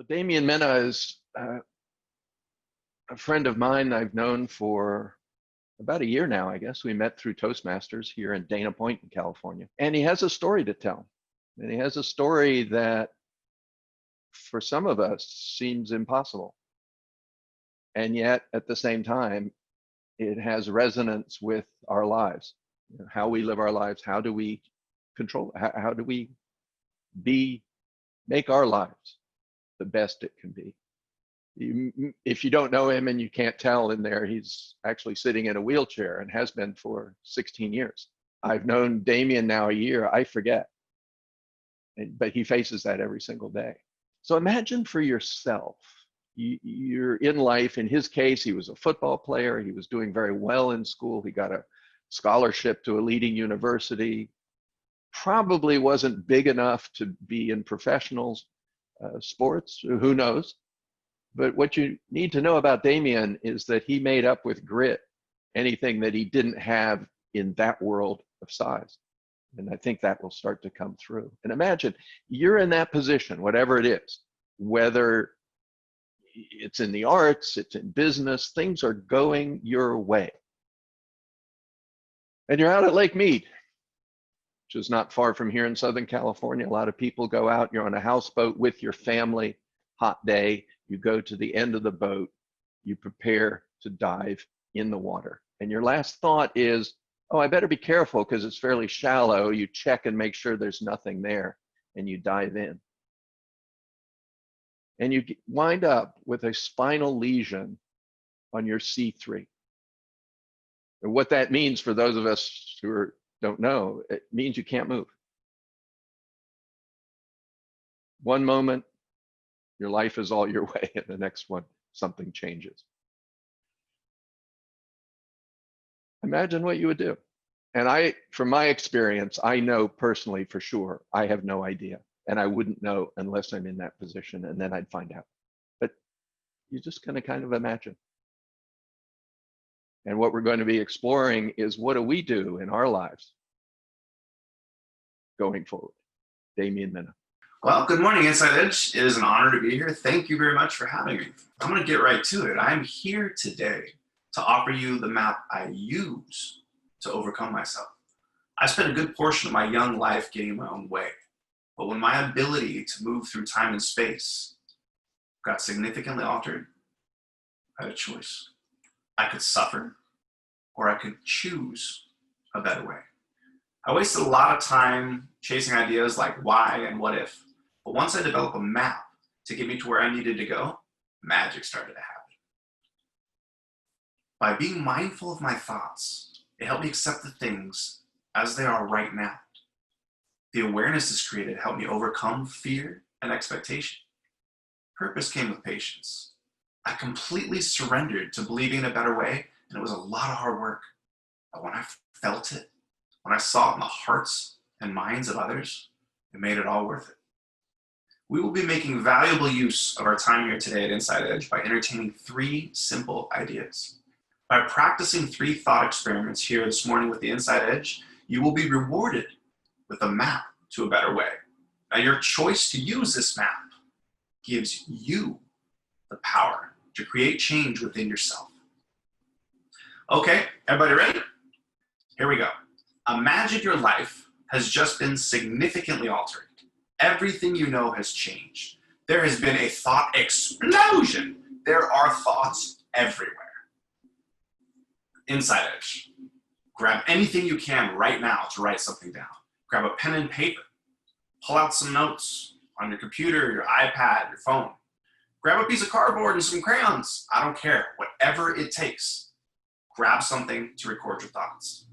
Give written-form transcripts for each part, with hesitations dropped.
So Damien Minna is a friend of mine I've known for about a year now, I guess. We met through Toastmasters here in Dana Point in California. And he has a story to tell. And he has a story that for some of us seems impossible. And yet at the same time, it has resonance with our lives. You know, how we live our lives, how do we control, how do we make our lives the best it can be. If you don't know him and you can't tell in there, he's actually sitting in a wheelchair and has been for 16 years. I've known Damien now a year, I forget, but he faces that every single day. So imagine for yourself, you're in life. In his case, he was a football player. He was doing very well in school. He got a scholarship to a leading university. Probably wasn't big enough to be in professional sports, who knows? But what you need to know about Damien is that he made up with grit anything that he didn't have in that world of size. And I think that will start to come through. And imagine you're in that position, whatever it is, whether it's in the arts, it's in business, things are going your way. And you're out at Lake Mead, which is not far from here in Southern California. A lot of people go out, you're on a houseboat with your family, hot day, you go to the end of the boat, you prepare to dive in the water. And your last thought is, oh, I better be careful because it's fairly shallow. You check and make sure there's nothing there, and you dive in. And you wind up with a spinal lesion on your C3. And what that means for those of us who don't know, it means you can't move. One moment, your life is all your way, and the next one, something changes. Imagine what you would do. And from my experience, I know personally for sure, I have no idea. And I wouldn't know unless I'm in that position, and then I'd find out. But you're just gonna kind of imagine. And what we're going to be exploring is, what do we do in our lives going forward? Damien Minna. Well, good morning, Inside Edge. It is an honor to be here. Thank you very much for having me. I'm going to get right to it. I'm here today to offer you the map I use to overcome myself. I spent a good portion of my young life getting my own way, but when my ability to move through time and space got significantly altered, I had a choice. I could suffer, or I could choose a better way. I wasted a lot of time chasing ideas like why and what if. But once I developed a map to get me to where I needed to go, magic started to happen. By being mindful of my thoughts, it helped me accept the things as they are right now. The awareness this created helped me overcome fear and expectation. Purpose came with patience. I completely surrendered to believing in a better way, and it was a lot of hard work. But when I felt it, when I saw it in the hearts and minds of others, it made it all worth it. We will be making valuable use of our time here today at Inside Edge by entertaining 3 simple ideas. By practicing 3 thought experiments here this morning with the Inside Edge, you will be rewarded with a map to a better way. Now, your choice to use this map gives you the power to create change within yourself. Okay, everybody ready? Here we go. Imagine your life has just been significantly altered. Everything you know has changed. There has been a thought explosion. There are thoughts everywhere. Inside Edge. Grab anything you can right now to write something down. Grab a pen and paper. Pull out some notes on your computer, your iPad, your phone. Grab a piece of cardboard and some crayons. I don't care. Whatever it takes. Grab something to record your thoughts.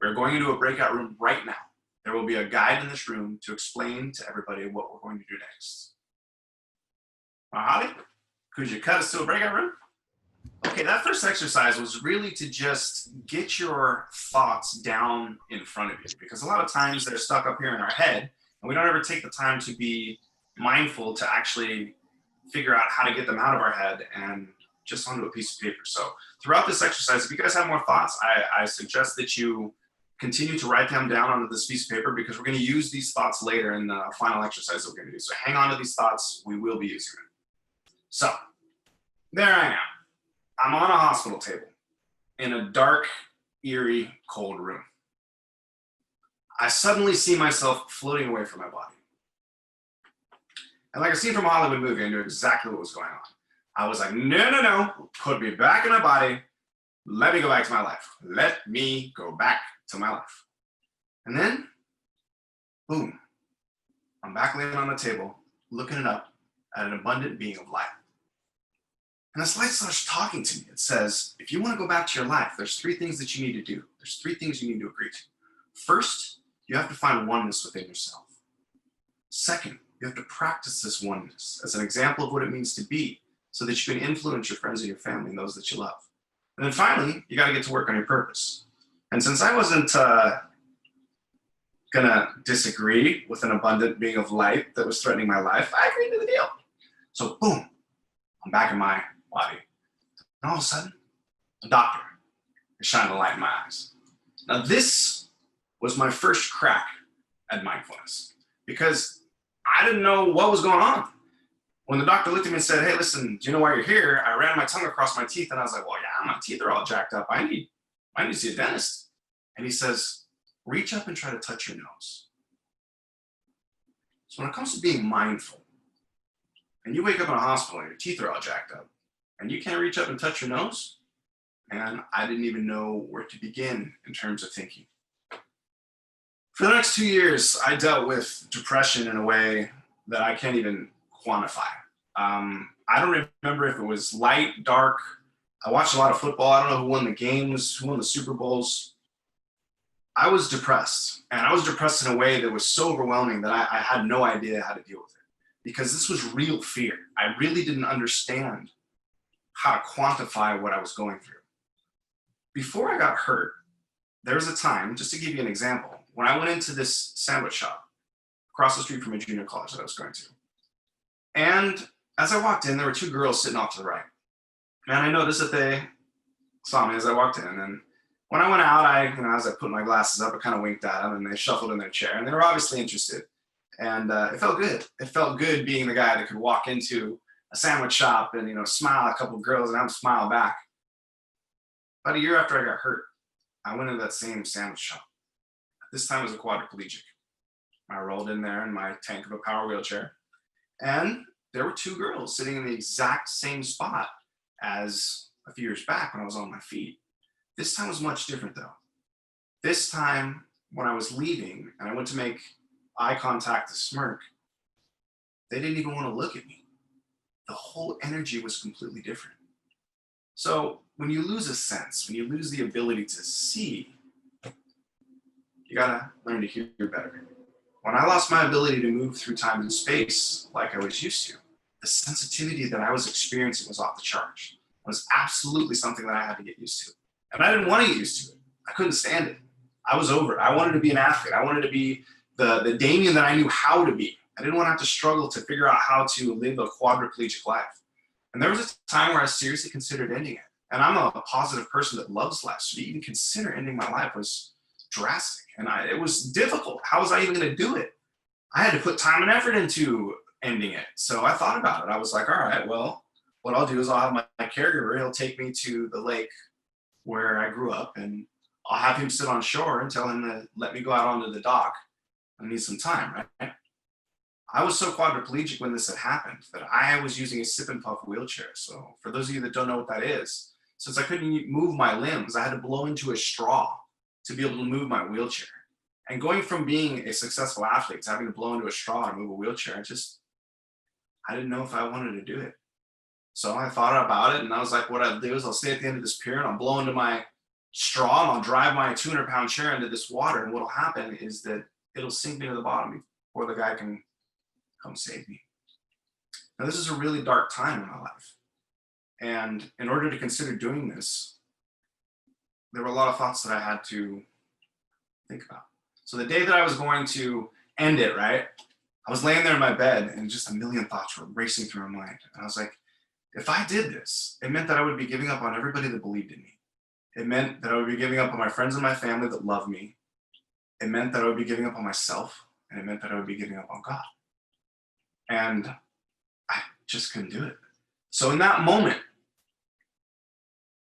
We're going into a breakout room right now. There will be a guide in this room to explain to everybody what we're going to do next. Holly, could you cut us to a breakout room? Okay, that first exercise was really to just get your thoughts down in front of you, because a lot of times they're stuck up here in our head, and we don't ever take the time to be mindful to actually figure out how to get them out of our head and just onto a piece of paper. So throughout this exercise, if you guys have more thoughts, I suggest that you continue to write them down onto this piece of paper because we're going to use these thoughts later in the final exercise that we're going to do. So hang on to these thoughts. We will be using them. So there I am. I'm on a hospital table in a dark, eerie, cold room. I suddenly see myself floating away from my body. And like a scene from a Hollywood movie, I knew exactly what was going on. I was like, no, no, no, put me back in my body. Let me go back to my life. Let me go back to my life. And then, boom, I'm back laying on the table, looking it up at an abundant being of light. And this light starts talking to me. It says, if you want to go back to your life, there's 3 things that you need to do. There's 3 things you need to agree to. First, you have to find oneness within yourself. Second, you have to practice this oneness as an example of what it means to be so that you can influence your friends and your family and those that you love. And then finally, you got to get to work on your purpose. And since I wasn't going to disagree with an abundant being of light that was threatening my life, I agreed to the deal. So boom, I'm back in my body. And all of a sudden, a doctor is shining a light in my eyes. Now this was my first crack at mindfulness because I didn't know what was going on. When the doctor looked at me and said, hey, listen, do you know why you're here? I ran my tongue across my teeth and I was like, well, yeah, my teeth are all jacked up. I need to see a dentist. And he says, reach up and try to touch your nose. So when it comes to being mindful, and you wake up in a hospital and your teeth are all jacked up, and you can't reach up and touch your nose, and I didn't even know where to begin in terms of thinking. For the next 2 years, I dealt with depression in a way that I can't even quantify. I don't remember if it was light, dark. I watched a lot of football. I don't know who won the games, who won the Super Bowls. I was depressed, and I was depressed in a way that was so overwhelming that I had no idea how to deal with it because this was real fear. I really didn't understand how to quantify what I was going through. Before I got hurt, there was a time, just to give you an example, when I went into this sandwich shop across the street from a junior college that I was going to. And as I walked in, there were 2 girls sitting off to the right. And I noticed that they saw me as I walked in. And then when I went out, as I put my glasses up, I kind of winked at them and they shuffled in their chair and they were obviously interested. And it felt good. It felt good being the guy that could walk into a sandwich shop and, smile at a couple of girls and have them smile back. About a year after I got hurt, I went into that same sandwich shop. This time as a quadriplegic. I rolled in there in my tank of a power wheelchair. And there were 2 girls sitting in the exact same spot as a few years back when I was on my feet. This time was much different though. This time when I was leaving and I went to make eye contact to smirk, they didn't even want to look at me. The whole energy was completely different. So when you lose a sense, when you lose the ability to see, you gotta learn to hear better. When I lost my ability to move through time and space like I was used to, the sensitivity that I was experiencing was off the charts. It was absolutely something that I had to get used to. And I didn't want to get used to it. I couldn't stand it. I was over it. I wanted to be an athlete. I wanted to be the Damien that I knew how to be. I didn't want to have to struggle to figure out how to live a quadriplegic life. And there was a time where I seriously considered ending it. And I'm a positive person that loves life. So to even consider ending my life was drastic. And it was difficult. How was I even going to do it? I had to put time and effort into ending it. So I thought about it. I was like, all right, well, what I'll do is I'll have my caregiver. He'll take me to the lake where I grew up and I'll have him sit on shore and tell him to let me go out onto the dock. I need some time, right? I was so quadriplegic when this had happened that I was using a sip and puff wheelchair. So for those of you that don't know what that is, since I couldn't move my limbs, I had to blow into a straw to be able to move my wheelchair. And going from being a successful athlete to having to blow into a straw and move a wheelchair, I didn't know if I wanted to do it. So I thought about it and I was like, what I'll do is I'll stay at the end of this pier and I'll blow into my straw and I'll drive my 200-pound chair into this water. And what'll happen is that it'll sink me to the bottom before the guy can come save me. Now this is a really dark time in my life. And in order to consider doing this, there were a lot of thoughts that I had to think about. So the day that I was going to end it, right, I was laying there in my bed and just a million thoughts were racing through my mind. And I was like, if I did this, it meant that I would be giving up on everybody that believed in me. It meant that I would be giving up on my friends and my family that love me. it meant that I would be giving up on myself, and it meant that I would be giving up on God. And I just couldn't do it. So in that moment,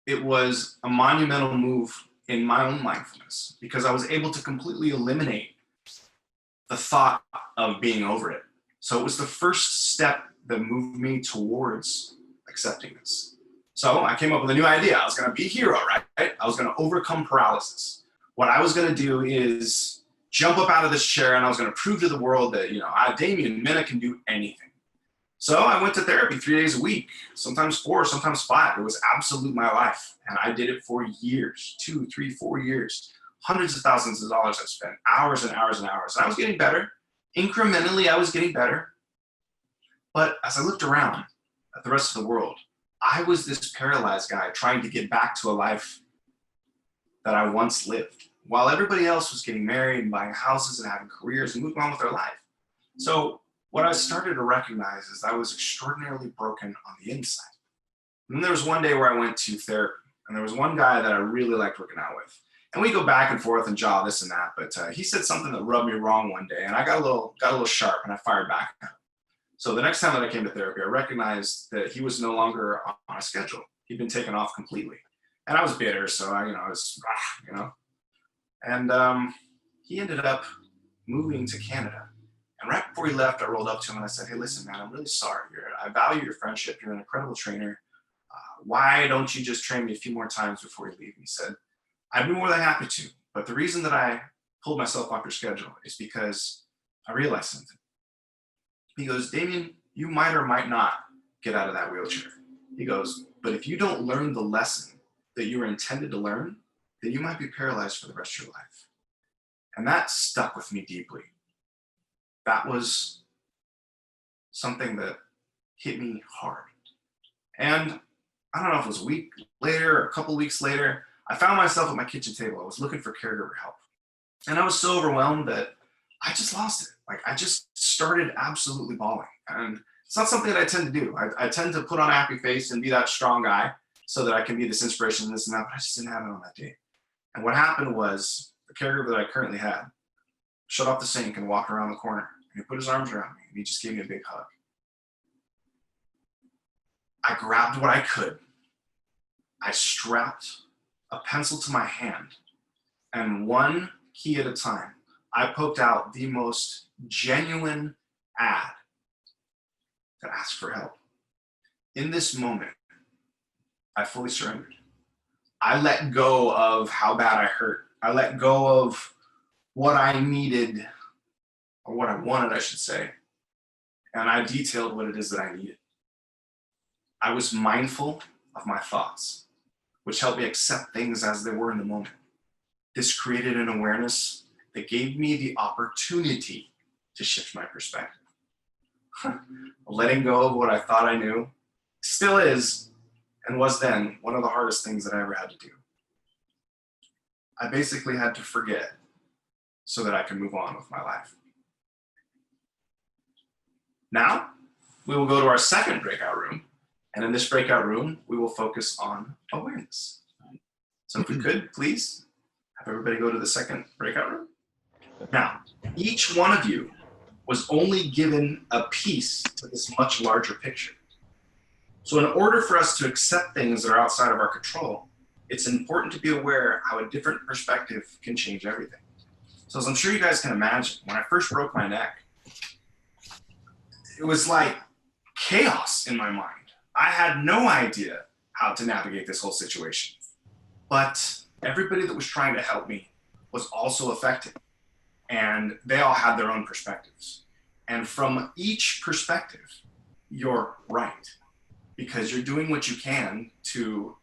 it was a monumental move in my own mindfulness, because I was able to completely eliminate the thought of being over it. So it was the first step that moved me towards accepting this. So I came up with a new idea. I was going to be a hero, right? I was going to overcome paralysis. What I was going to do is jump up out of this chair, and I was going to prove to the world that, Damien Minna can do anything. So I went to therapy 3 days a week, sometimes 4, sometimes 5. It was absolute my life. And I did it for years, 2, 3, 4 years. Hundreds of thousands of dollars I spent, hours and hours and hours. And I was getting better. Incrementally, I was getting better. But as I looked around at the rest of the world, I was this paralyzed guy trying to get back to a life that I once lived, while everybody else was getting married and buying houses and having careers and moving on with their life. So what I started to recognize is I was extraordinarily broken on the inside. And then there was one day where I went to therapy, and there was one guy that I really liked working out with. And we go back and forth and jaw this and that, but he said something that rubbed me wrong one day, and I got a little sharp, and I fired back at him. So the next time that I came to therapy, I recognized that he was no longer on a schedule. He'd been taken off completely. And I was bitter, so I was. And he ended up moving to Canada. And right before he left, I rolled up to him and I said, "Hey, listen, man, I'm really sorry. I value your friendship. You're an incredible trainer. Why don't you just train me a few more times before you leave?" And he said, "I'd be more than happy to. But the reason that I pulled myself off your schedule is because I realized something." He goes, "Damien, you might or might not get out of that wheelchair." He goes, "But if you don't learn the lesson that you were intended to learn, then you might be paralyzed for the rest of your life." And that stuck with me deeply. That was something that hit me hard. And I don't know if it was a week later or a couple weeks later, I found myself at my kitchen table. I was looking for caregiver help. And I was so overwhelmed that I just lost it. I just started absolutely bawling. And it's not something that I tend to do. I tend to put on a happy face and be that strong guy so that I can be this inspiration and this and that, but I just didn't have it on that day. And what happened was the caregiver that I currently had shut off the sink and walked around the corner, and he put his arms around me and he just gave me a big hug. I grabbed what I could. I strapped a pencil to my hand, and one key at a time, I poked out the most genuine ad that asked for help. In this moment, I fully surrendered. I let go of how bad I hurt. I let go of what I needed, or what I wanted, I should say, and I detailed what it is that I needed. I was mindful of my thoughts, which helped me accept things as they were in the moment. This created an awareness that gave me the opportunity to shift my perspective. Letting go of what I thought I knew still is, and was then, one of the hardest things that I ever had to do. I basically had to forget so that I could move on with my life. Now, we will go to our second breakout room. And in this breakout room, we will focus on awareness. So if we could, please, have everybody go to the second breakout room. Now, each one of you was only given a piece of this much larger picture. So in order for us to accept things that are outside of our control, it's important to be aware how a different perspective can change everything. So as I'm sure you guys can imagine, when I first broke my neck, it was like chaos in my mind. I had no idea how to navigate this whole situation. But everybody that was trying to help me was also affected. And they all had their own perspectives. And from each perspective, you're right. Because you're doing what you can to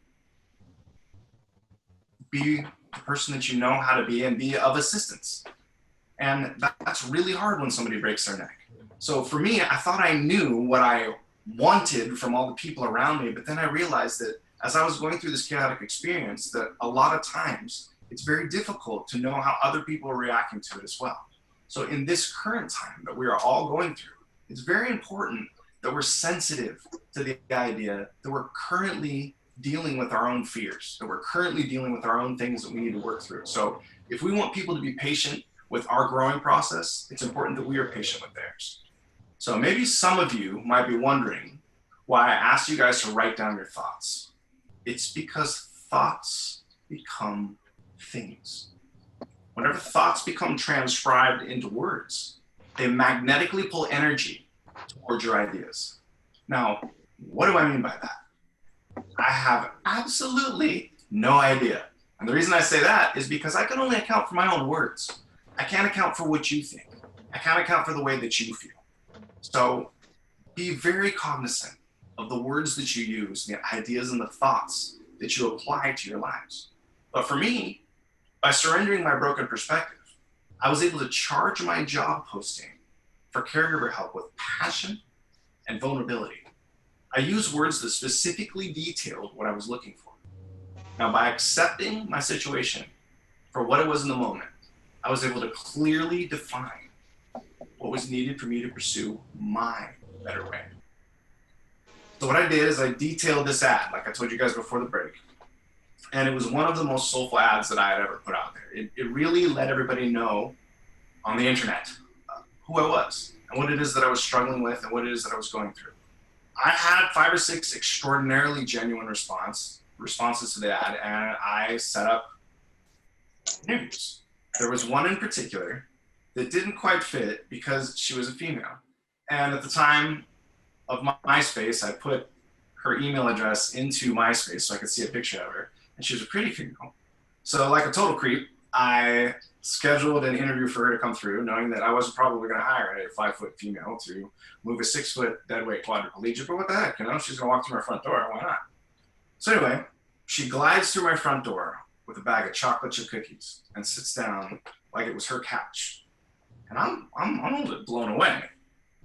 be the person that you know how to be and be of assistance. And that's really hard when somebody breaks their neck. So for me, I thought I knew what I wanted from all the people around me, but then I realized that as I was going through this chaotic experience, that a lot of times it's very difficult to know how other people are reacting to it as well. So in this current time that we are all going through, it's very important that we're sensitive to the idea that we're currently dealing with our own fears, that we're currently dealing with our own things that we need to work through. So if we want people to be patient with our growing process, it's important that we are patient with theirs. So maybe some of you might be wondering why I asked you guys to write down your thoughts. It's because thoughts become things. Whenever thoughts become transcribed into words, they magnetically pull energy towards your ideas. Now, what do I mean by that? I have absolutely no idea. And the reason I say that is because I can only account for my own words. I can't account for what you think. I can't account for the way that you feel. So be very cognizant of the words that you use, the ideas and the thoughts that you apply to your lives. But for me, by surrendering my broken perspective, I was able to charge my job posting for caregiver help with passion and vulnerability. I used words that specifically detailed what I was looking for. Now, by accepting my situation for what it was in the moment, I was able to clearly define what was needed for me to pursue my better way. So what I did is I detailed this ad, like I told you guys before the break. And it was one of the most soulful ads that I had ever put out there. It really let everybody know on the internet who I was and what it is that I was struggling with and what it is that I was going through. I had 5 or 6 extraordinarily genuine responses to the ad, and I set up interviews. There was one in particular that didn't quite fit because she was a female. And at the time of MySpace, I put her email address into MySpace so I could see a picture of her. And she was a pretty female. So like a total creep, I scheduled an interview for her to come through, knowing that I wasn't probably going to hire a 5-foot female to move a 6-foot deadweight quadriplegic, but what the heck, you know, she's going to walk through my front door, why not? So anyway, she glides through my front door with a bag of chocolate chip cookies and sits down like it was her couch. And I'm a little bit blown away,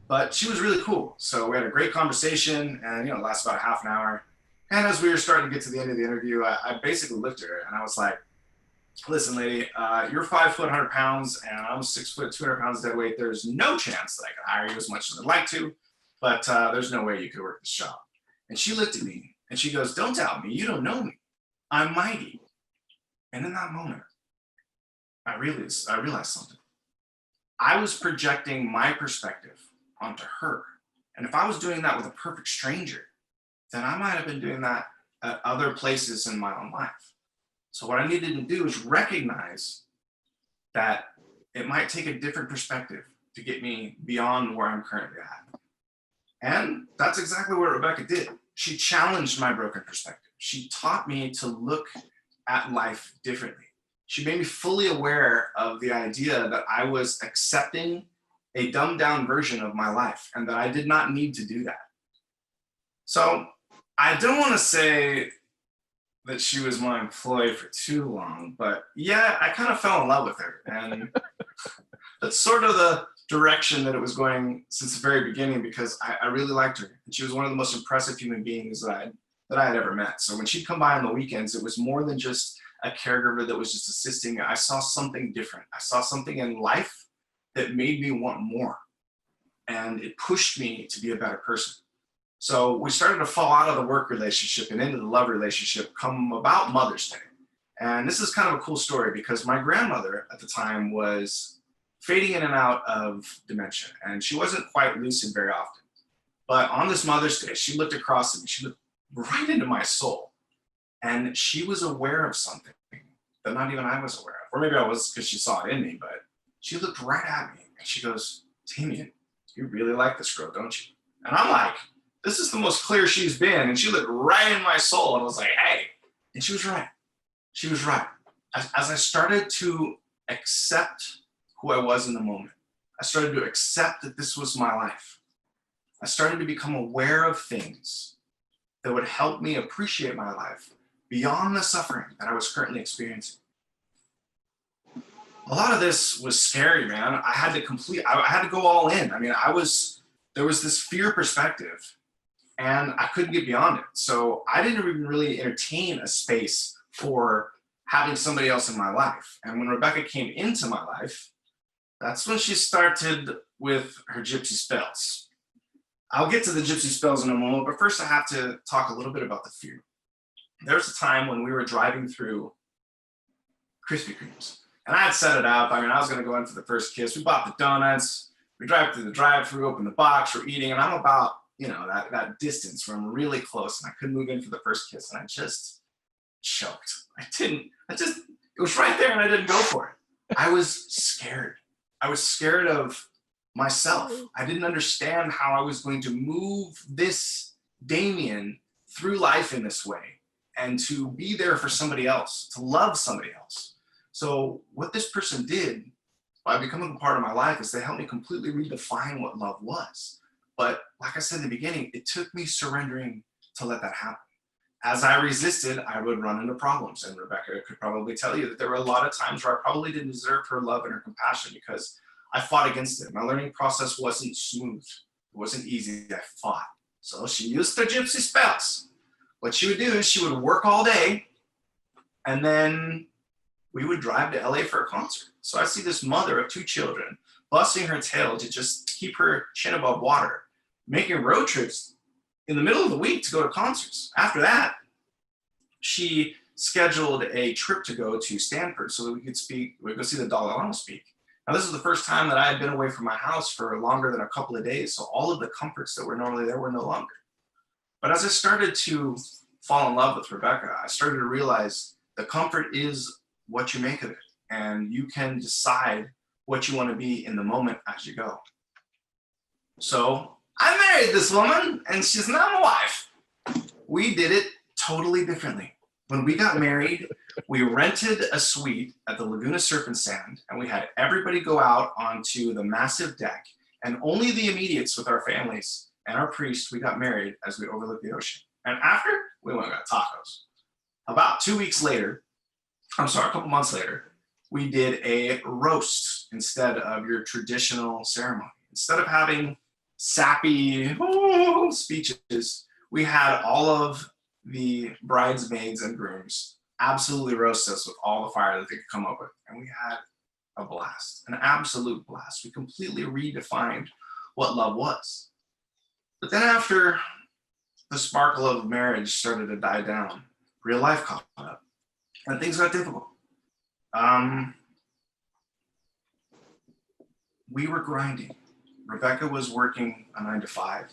but she was really cool. So we had a great conversation, and it lasted about half an hour. And as we were starting to get to the end of the interview, I basically looked at her and I was like, listen, lady, you're 5 foot, 100 pounds, and I'm 6 foot, 200 pounds dead weight. There's no chance that I could hire you as much as I'd like to, but there's no way you could work this job. And she looked at me and she goes, don't doubt me. You don't know me. I'm mighty. And in that moment, I realized something. I was projecting my perspective onto her. And if I was doing that with a perfect stranger, then I might have been doing that at other places in my own life. So what I needed to do is recognize that it might take a different perspective to get me beyond where I'm currently at. And that's exactly what Rebecca did. She challenged my broken perspective. She taught me to look at life differently. She made me fully aware of the idea that I was accepting a dumbed down version of my life and that I did not need to do that. So I don't want to say that she was my employee for too long, but yeah, I kind of fell in love with her. And that's sort of the direction that it was going since the very beginning, because I really liked her. And she was one of the most impressive human beings that I had ever met. So when she'd come by on the weekends, it was more than just a caregiver that was just assisting. I saw something different. I saw something in life that made me want more. And it pushed me to be a better person. So we started to fall out of the work relationship and into the love relationship come about Mother's Day. And this is kind of a cool story because my grandmother at the time was fading in and out of dementia, and she wasn't quite lucid very often. But on this Mother's Day, she looked across at me, she looked right into my soul, and she was aware of something that not even I was aware of. Or maybe I was because she saw it in me, but she looked right at me and she goes, Damien, you really like this girl, don't you? And I'm like, this is the most clear she's been. And she looked right in my soul and was like, hey. And she was right. She was right. As I started to accept who I was in the moment, I started to accept that this was my life. I started to become aware of things that would help me appreciate my life beyond the suffering that I was currently experiencing. A lot of this was scary, man. I had to go all in. I mean, there was this fear perspective and I couldn't get beyond it. So I didn't even really entertain a space for having somebody else in my life. And when Rebecca came into my life, that's when she started with her gypsy spells. I'll get to the gypsy spells in a moment, but first I have to talk a little bit about the fear. There was a time when we were driving through Krispy Kremes, And I had set it up. I mean, I was going to go in for the first kiss. We bought the donuts. We drive through the drive-thru, open the box, we're eating, and I'm about, you know, that distance where I'm really close, and I couldn't move in for the first kiss, and I just choked. It was right there, and I didn't go for it. I was scared. I was scared of myself. I didn't understand how I was going to move this Damien through life in this way, and to be there for somebody else, to love somebody else. So what this person did by becoming a part of my life is they helped me completely redefine what love was. But like I said in the beginning, it took me surrendering to let that happen. As I resisted, I would run into problems. And Rebecca could probably tell you that there were a lot of times where I probably didn't deserve her love and her compassion because I fought against it. My learning process wasn't smooth. It wasn't easy. I fought. So she used her gypsy spells. What she would do is she would work all day, and then we would drive to LA for a concert. So I see this mother of 2 children busting her tail to just keep her chin above water, making road trips in the middle of the week to go to concerts. After that, she scheduled a trip to go to Stanford so that we could go see the Dalai Lama speak. Now, this is the first time that I had been away from my house for longer than a couple of days, so all of the comforts that were normally there were no longer. But as I started to fall in love with Rebecca, I started to realize the comfort is what you make of it, and you can decide what you want to be in the moment as you go. So I married this woman, and she's now my wife. We did it totally differently. When we got married, we rented a suite at the Laguna Surf and Sand, and we had everybody go out onto the massive deck, and only the immediates with our families and our priest, we got married as we overlooked the ocean. And after, we went and got tacos. About 2 weeks later, a couple months later, we did a roast instead of your traditional ceremony. Instead of having sappy speeches, we had all of the bridesmaids and grooms absolutely roast us with all the fire that they could come up with. And we had a blast, an absolute blast. We completely redefined what love was. But then after the sparkle of marriage started to die down, real life caught up, and things got difficult. We were grinding. Rebecca was working a 9 to 5.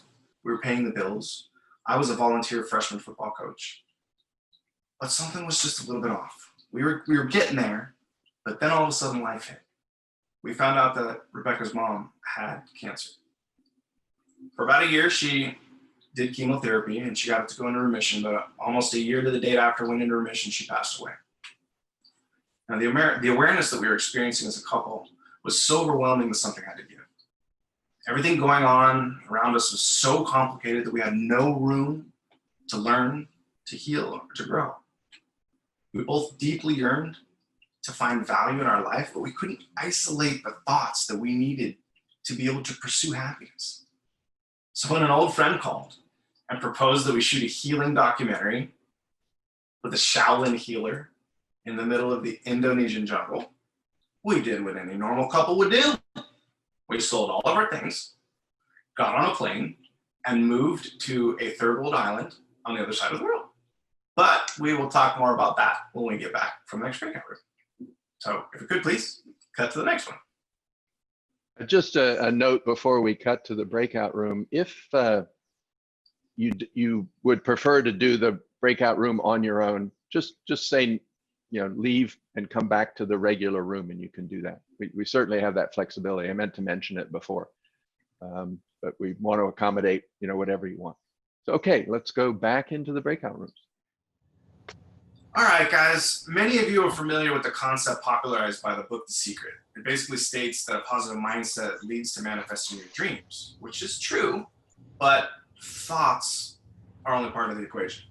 We were paying the bills. I was a volunteer freshman football coach. But something was just a little bit off. We were getting there, but then all of a sudden life hit. We found out that Rebecca's mom had cancer. For about a year, she did chemotherapy and she got it to go into remission, but almost a year to the date after it went into remission, she passed away. Now, the awareness that we were experiencing as a couple was so overwhelming that something had to give. Everything going on around us was so complicated that we had no room to learn, to heal, or to grow. We both deeply yearned to find value in our life, but we couldn't isolate the thoughts that we needed to be able to pursue happiness. So when an old friend called and proposed that we shoot a healing documentary with a Shaolin healer in the middle of the Indonesian jungle, we did what any normal couple would do. We sold all of our things, got on a plane, and moved to a third world island on the other side of the world. But we will talk more about that when we get back from the next breakout room. So if you could please cut to the next one. Just a note before we cut to the breakout room. If you would prefer to do the breakout room on your own, just say, leave and come back to the regular room, and you can do that. We certainly have that flexibility. I meant to mention it before, but we want to accommodate, whatever you want. So, okay, let's go back into the breakout rooms. All right, guys, many of you are familiar with the concept popularized by the book, The Secret. It basically states that a positive mindset leads to manifesting your dreams, which is true, but thoughts are only part of the equation.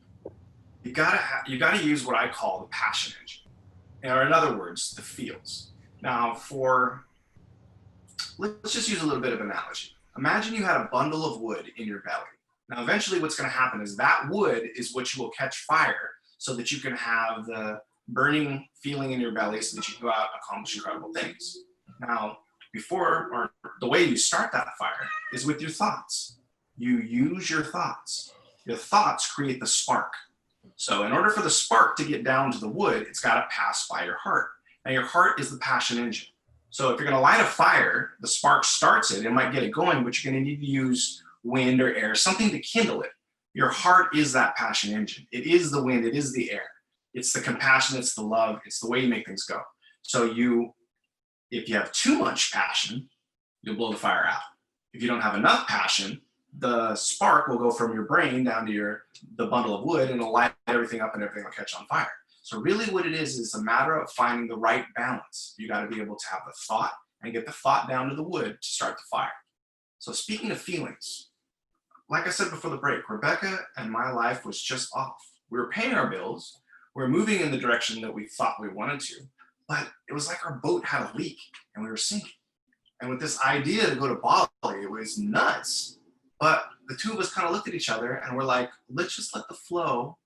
You gotta use what I call the passion engine, or in other words, the feels. Now, let's just use a little bit of analogy. Imagine you had a bundle of wood in your belly. Now, eventually what's gonna happen is that wood is what you will catch fire so that you can have the burning feeling in your belly so that you can go out and accomplish incredible things. Now, the way you start that fire is with your thoughts. You use your thoughts. Your thoughts create the spark. So in order for the spark to get down to the wood, it's got to pass by your heart. Now your heart is the passion engine. So if you're gonna light a fire, the spark starts it, it might get it going, but you're gonna need to use wind or air, something to kindle it. Your heart is that passion engine. It is the wind, it is the air. It's the compassion, it's the love, it's the way you make things go. So if you have too much passion, you'll blow the fire out. If you don't have enough passion, the spark will go from your brain down to the bundle of wood and it'll light everything up and everything will catch on fire. So really what it is a matter of finding the right balance. You got to be able to have the thought and get the thought down to the wood to start the fire. So speaking of feelings, like I said before the break, Rebecca and my life was just off. We were paying our bills. We were moving in the direction that we thought we wanted to, but it was like our boat had a leak and we were sinking. And with this idea to go to Bali, it was nuts. But the two of us kind of looked at each other and we're like, let's just let the flow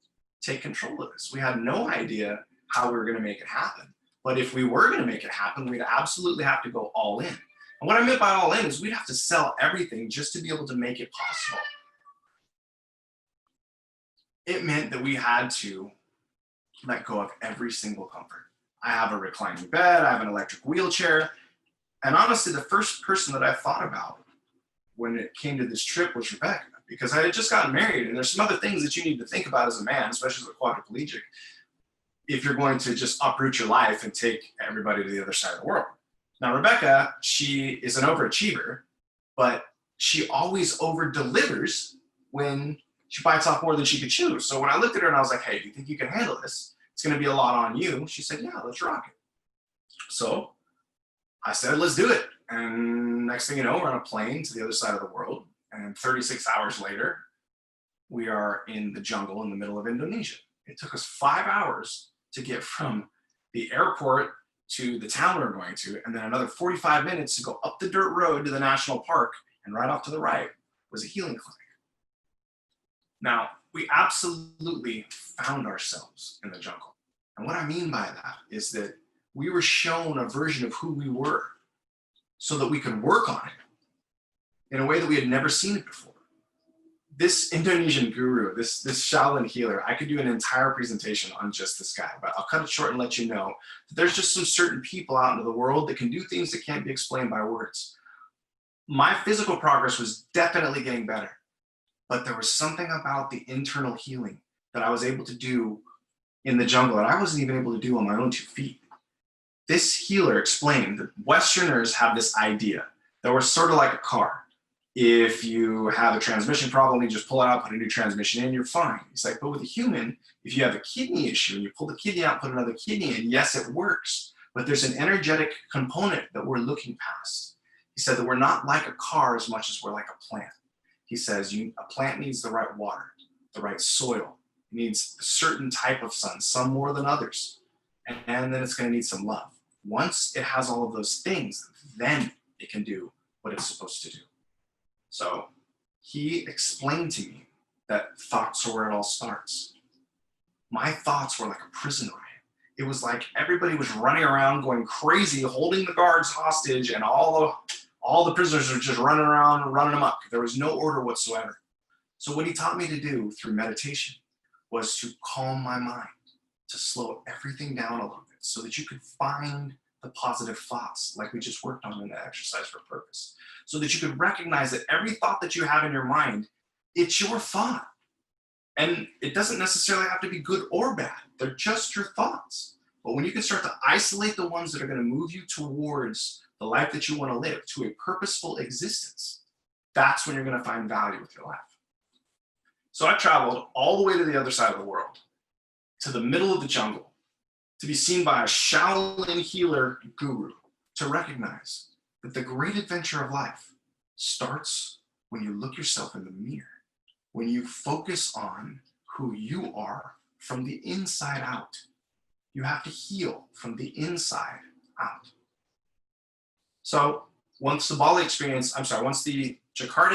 take control of this. We had no idea how we were going to make it happen. But if we were going to make it happen, we'd absolutely have to go all in. And what I meant by all in is we'd have to sell everything just to be able to make it possible. It meant that we had to let go of every single comfort. I have a reclining bed, I have an electric wheelchair. And honestly, the first person that I thought about when it came to this trip was Rebecca, because I had just gotten married and there's some other things that you need to think about as a man, especially as a quadriplegic, if you're going to just uproot your life and take everybody to the other side of the world. Now, Rebecca, she is an overachiever, but she always over-delivers when she bites off more than she could chew. So when I looked at her and I was like, hey, do you think you can handle this? It's going to be a lot on you. She said, yeah, let's rock it. So I said, let's do it. And next thing you know, we're on a plane to the other side of the world. And 36 hours later, we are in the jungle in the middle of Indonesia. It took us 5 hours to get from the airport to the town we were going to, and then another 45 minutes to go up the dirt road to the national park, and right off to the right was a healing clinic. Now, we absolutely found ourselves in the jungle. And what I mean by that is that we were shown a version of who we were so that we could work on it in a way that we had never seen it before. This Indonesian guru, this Shaolin healer, I could do an entire presentation on just this guy, but I'll cut it short and let you know that there's just some certain people out into the world that can do things that can't be explained by words. My physical progress was definitely getting better, but there was something about the internal healing that I was able to do in the jungle that I wasn't even able to do on my own 2 feet. This healer explained that Westerners have this idea that we're sort of like a car. If you have a transmission problem, you just pull it out, put a new transmission in, you're fine. He's like, but with a human, if you have a kidney issue and you pull the kidney out, put another kidney in, yes, it works. But there's an energetic component that we're looking past. He said that we're not like a car as much as we're like a plant. He says a plant needs the right water, the right soil. It needs a certain type of sun, some more than others. And then it's going to need some love. Once it has all of those things, then it can do what it's supposed to do. So he explained to me that thoughts are where it all starts. My thoughts were like a prison riot. It was like everybody was running around going crazy, holding the guards hostage, and all the prisoners were just running around, running amok. There was no order whatsoever. So what he taught me to do through meditation was to calm my mind, to slow everything down a little bit so that you could find the positive thoughts like we just worked on in the exercise for purpose. So that you could recognize that every thought that you have in your mind, it's your thought. And it doesn't necessarily have to be good or bad. They're just your thoughts. But when you can start to isolate the ones that are going to move you towards the life that you want to live, to a purposeful existence, that's when you're going to find value with your life. So I traveled all the way to the other side of the world, to the middle of the jungle, to be seen by a Shaolin healer guru, to recognize that the great adventure of life starts when you look yourself in the mirror, when you focus on who you are from the inside out. You have to heal from the inside out. So once the Jakarta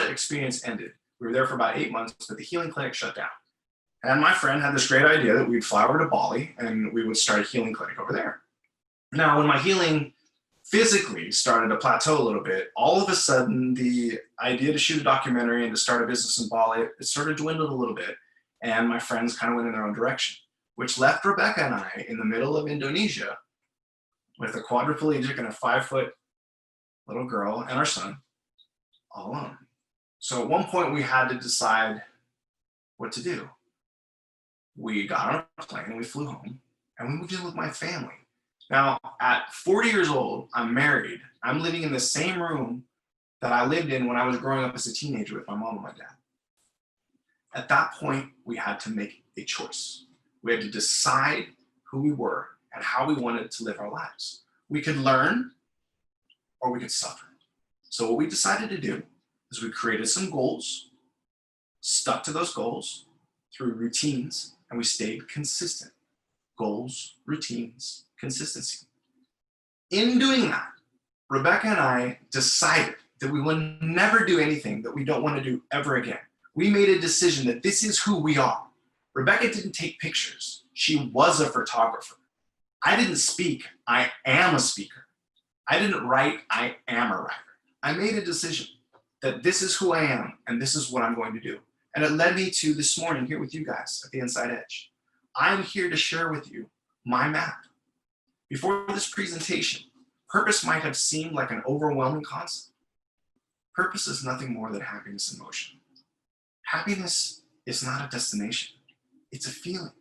experience ended, we were there for about 8 months, but the healing clinic shut down. And my friend had this great idea that we'd fly over to Bali and we would start a healing clinic over there. Now, when my healing physically started to plateau a little bit, all of a sudden the idea to shoot a documentary and to start a business in Bali, it sort of dwindled a little bit. And my friends kind of went in their own direction, which left Rebecca and I in the middle of Indonesia with a quadriplegic and a 5-foot little girl and our son all alone. So at one point we had to decide what to do. We got on a plane and we flew home and we moved in with my family. Now, at 40 years old, I'm married. I'm living in the same room that I lived in when I was growing up as a teenager with my mom and my dad. At that point, we had to make a choice. We had to decide who we were and how we wanted to live our lives. We could learn or we could suffer. So what we decided to do is we created some goals, stuck to those goals through routines, and we stayed consistent. Goals, routines, consistency. In doing that, Rebecca and I decided that we would never do anything that we don't want to do ever again. We made a decision that this is who we are. Rebecca didn't take pictures. She was a photographer. I didn't speak. I am a speaker. I didn't write. I am a writer. I made a decision that this is who I am and this is what I'm going to do. And it led me to this morning here with you guys at the Inside Edge. I'm here to share with you my map. Before this presentation, purpose might have seemed like an overwhelming concept. Purpose is nothing more than happiness in motion. Happiness is not a destination. It's a feeling.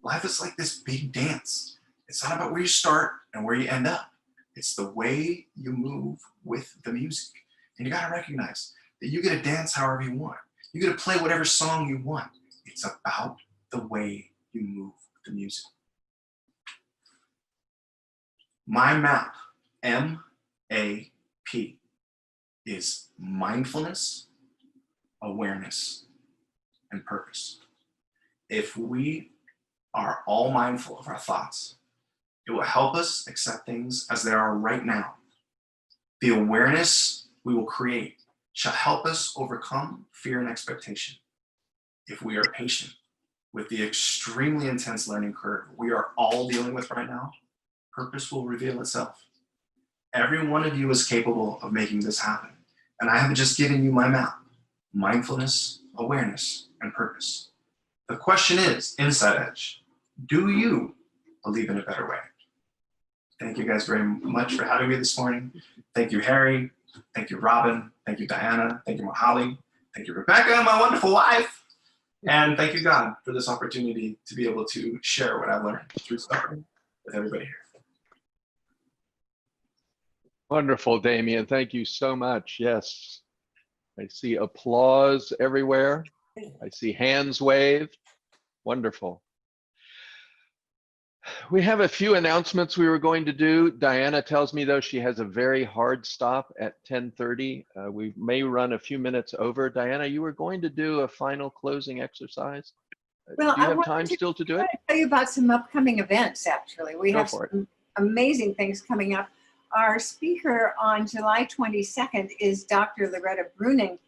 Life is like this big dance. It's not about where you start and where you end up. It's the way you move with the music. And you gotta recognize that you get to dance however you want. You get to play whatever song you want. It's about the way you move with the music. My map, M.A.P, is mindfulness, awareness, and purpose. If we are all mindful of our thoughts, it will help us accept things as they are right now. The awareness we will create shall help us overcome fear and expectation. If we are patient with the extremely intense learning curve we are all dealing with right now, purpose will reveal itself. Every one of you is capable of making this happen. And I have just given you my map: mindfulness, awareness, and purpose. The question is, Inside Edge, do you believe in a better way? Thank you guys very much for having me this morning. Thank you, Harry. Thank you, Robin. Thank you, Diana. Thank you, Mahali. Thank you, Rebecca, my wonderful wife. And thank you, God, for this opportunity to be able to share what I've learned through suffering with everybody here. Wonderful, Damien. Thank you so much. Yes. I see applause everywhere. I see hands waved. Wonderful. We have a few announcements we were going to do. Diana tells me, though, she has a very hard stop at 10:30. We may run a few minutes over. Diana, you were going to do a final closing exercise. Well, do you have time still to do it? I want to tell you about some upcoming events, actually. We have some amazing things coming up. Our speaker on July 22nd is Dr. Loretta Bruning.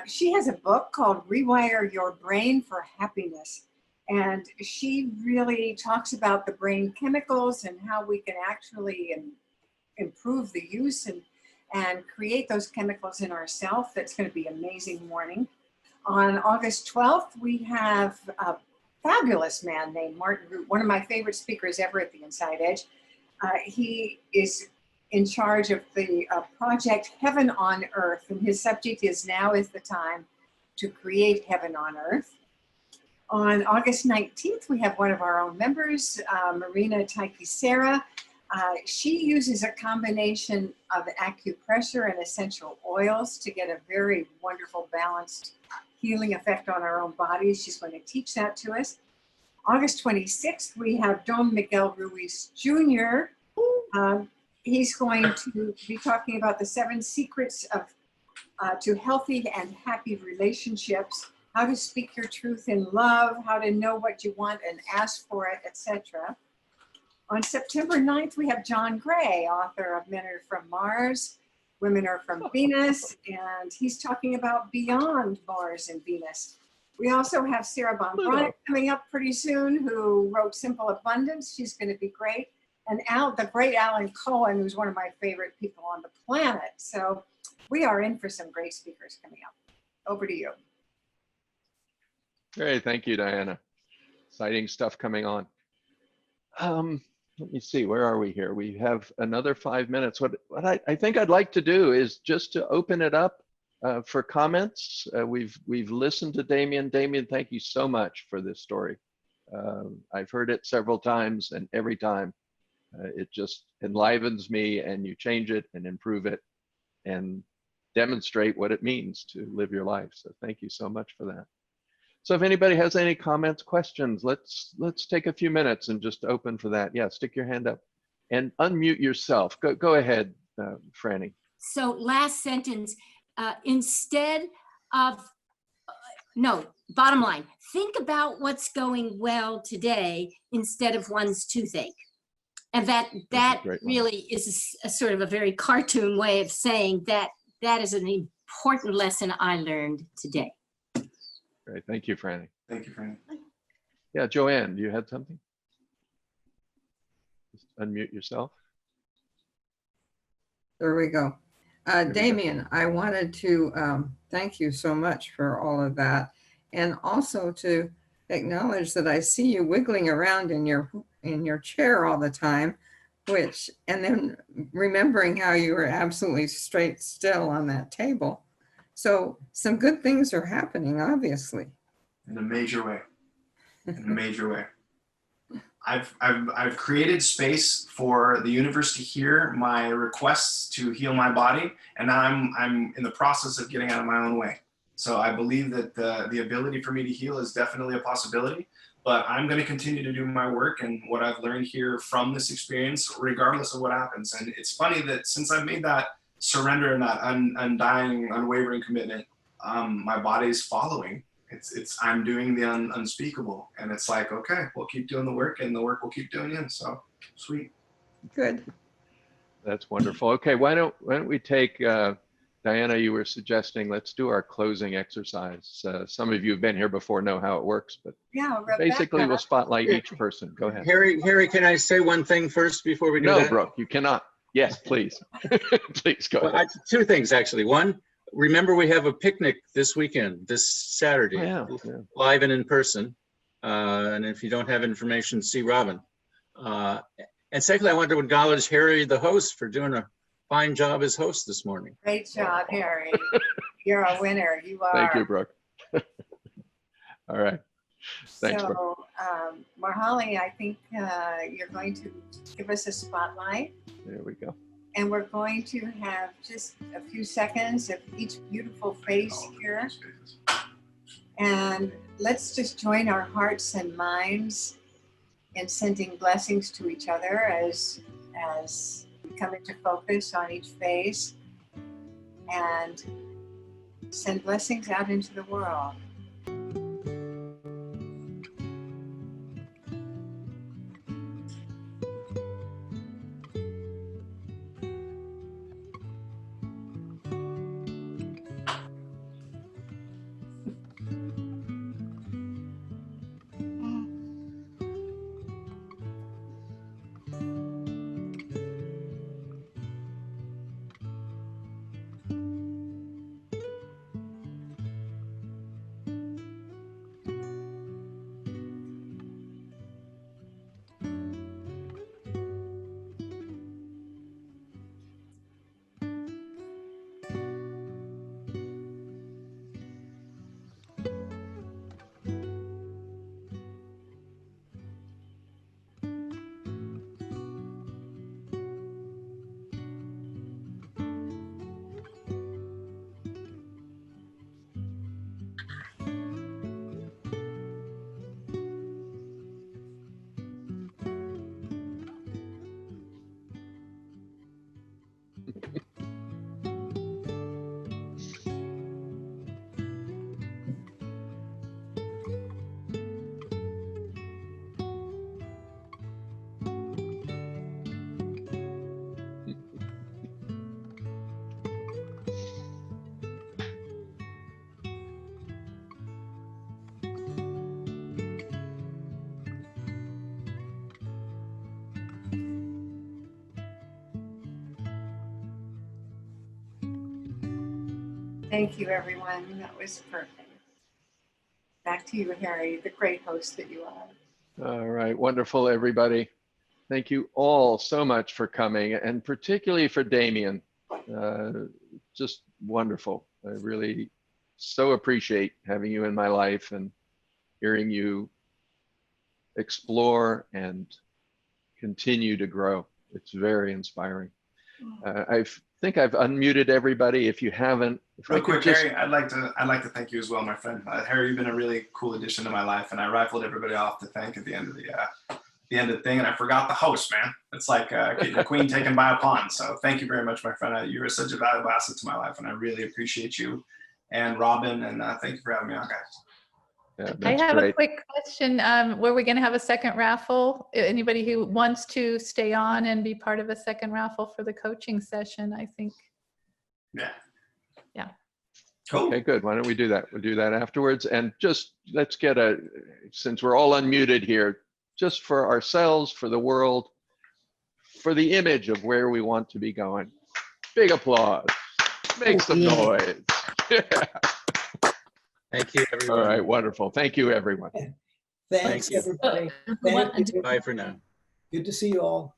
She has a book called Rewire Your Brain for Happiness. And she really talks about the brain chemicals and how we can actually improve the use and create those chemicals in ourselves. That's going to be an amazing morning. On August 12th, we have a fabulous man named Martin Root, one of my favorite speakers ever at the Inside Edge. He is in charge of the project Heaven on Earth, and his subject is Now is the Time to Create Heaven on Earth. On August 19th, we have one of our own members, Marina Taikisera. She uses a combination of acupressure and essential oils to get a very wonderful, balanced healing effect on our own bodies. She's going to teach that to us. August 26th, we have Don Miguel Ruiz Jr. He's going to be talking about the 7 secrets of to healthy and happy relationships, how to speak your truth in love, how to know what you want and ask for it, etc. On September 9th, we have John Gray, author of Men Are From Mars, Women Are From Venus, and he's talking about beyond Mars and Venus. We also have Sarah Bombronic coming up pretty soon, who wrote Simple Abundance. She's going to be great. And the great Alan Cohen, who's one of my favorite people on the planet. So we are in for some great speakers coming up. Over to you. Great, thank you, Diana. Exciting stuff coming on. let me see, where are we here? We have another 5 minutes. What I think I'd like to do is just to open it up for comments. We've listened to Damien. Damien, thank you so much for this story. I've heard it several times, and every time it just enlivens me, and you change it and improve it and demonstrate what it means to live your life. So thank you so much for that. So if anybody has any comments, questions, let's take a few minutes and just open for that. Yeah, stick your hand up and unmute yourself. Go ahead, Franny. So last sentence, instead of, no, bottom line, think about what's going well today instead of one's toothache. And that really is a sort of a very cartoon way of saying that that is an important lesson I learned today. Great, thank you, Franny. Thank you, Franny. Yeah, Joanne, you had something? Just unmute yourself. There we go. Damien, I wanted to thank you so much for all of that, and also to acknowledge that I see you wiggling around in your chair all the time, and then remembering how you were absolutely straight still on that table. So some good things are happening, obviously. In a major way. In a major way. I've created space for the universe to hear my requests to heal my body, and now I'm in the process of getting out of my own way. So I believe that the ability for me to heal is definitely a possibility, but I'm going to continue to do my work and what I've learned here from this experience, regardless of what happens. And it's funny that since I've made that surrender and that undying, unwavering commitment, my body's following. I'm doing the unspeakable, and it's like, okay, we'll keep doing the work, and the work will keep doing you. So sweet. Good. That's wonderful. Okay, why don't we take Diana? You were suggesting let's do our closing exercise. Some of you have been here before, know how it works, but Yeah, Rebecca. basically we'll spotlight each person. Go ahead. Harry, can I say one thing first before we do No, that? Brooke, you cannot. Yes, please. Please go Well, ahead. two things, actually. One, remember we have a picnic this weekend, this Saturday, Oh, yeah. live and in person. And if you don't have information, see Robin. And secondly, I want to acknowledge Harry, the host, for doing a fine job as host this morning. Great job, Harry. You're a winner. You are. Thank you, Brooke. All right. Thanks, Brooke. So, Marhali, I think you're going to give us a spotlight. There we go. And we're going to have just a few seconds of each beautiful face here. And let's just join our hearts and minds in sending blessings to each other as we come into focus on each face, and send blessings out into the world. Thank you, everyone. That was perfect. Back to you, Harry, the great host that you are. All right, wonderful, everybody. Thank you all so much for coming, and particularly for Damien. Just wonderful. I really so appreciate having you in my life and hearing you explore and continue to grow. It's very inspiring. I think I've unmuted everybody. If you haven't, Real quick, Harry, I'd like to thank you as well, my friend. Harry, you've been a really cool addition to my life, and I rifled everybody off to thank at the end of the thing, and I forgot the host, man. It's like getting a queen taken by a pawn. So thank you very much, my friend. You are such a valuable asset to my life, and I really appreciate you and Robin, and thank you for having me on, guys. Yeah, I have great. a quick question. Were we going to have a second raffle? Anybody who wants to stay on and be part of a second raffle for the coaching session, I think. Yeah. Yeah. Cool. Okay, good. Why don't we do that? We'll do that afterwards. And just let's get since we're all unmuted here, just for ourselves, for the world, for the image of where we want to be going. Big applause. Make some noise. Yeah. Thank you, everyone. All right, wonderful. Thank you, everyone. Thanks, Thank you. everybody. Thank you. Bye for now. Good to see you all.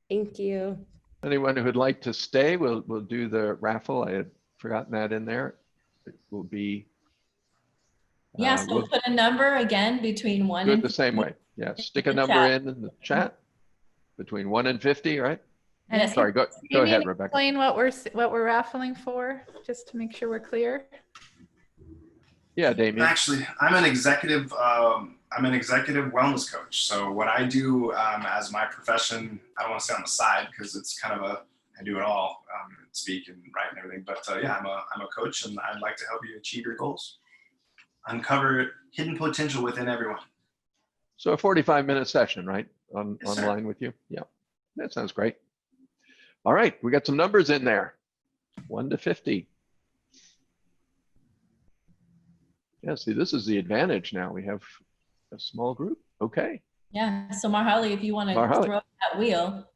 Thank you. Anyone who would like to stay, we'll do the raffle. I had forgotten that in there. It will be. Yeah, so we'll put a number again between 1 do it and the same 50. way. Yeah, stick a the number chat. in the chat between 1 and 50, right? And Sorry, go Damien, ahead, Rebecca. explain what we're raffling for, just to make sure we're clear. Yeah, Damien. Actually, I'm an executive wellness coach. So what I do as my profession, I don't want to say on the side because it's kind of I do it all, speak and write and everything. But yeah, I'm a coach, and I'd like to help you achieve your goals, uncover hidden potential within everyone. So a 45-minute session, right? Yes, sir. Online with you. Yeah, that sounds great. All right, we got some numbers in there. 1 to 50. Yeah, see, this is the advantage now. We have a small group. Okay. Yeah, so Marhali, if you want to Marhali. throw that wheel.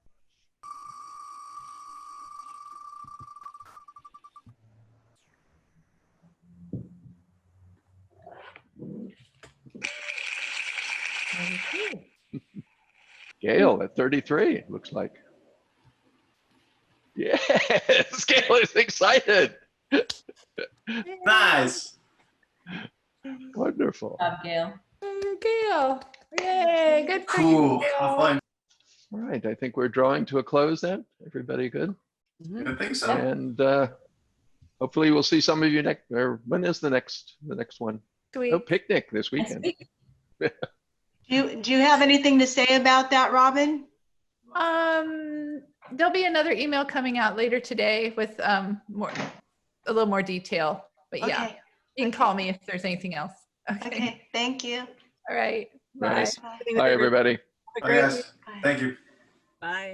Gail at 33, it looks like. Yes, Gail is excited. Nice. Wonderful. Good job, Gail. Gail, yay, good for Cool. you, Have Gail. fun. All right, I think we're drawing to a close then. Everybody good? I think so. And hopefully we'll see some of you next, or when is the next one? Sweet. No picnic this Next weekend. week. Do you have anything to say about that, Robin? There'll be another email coming out later today with a little more detail, but yeah, Okay. you can call me if there's anything else. Okay. Okay, thank you. All right. Bye. Nice. Bye, everybody. Bye, guys. Thank you. Bye.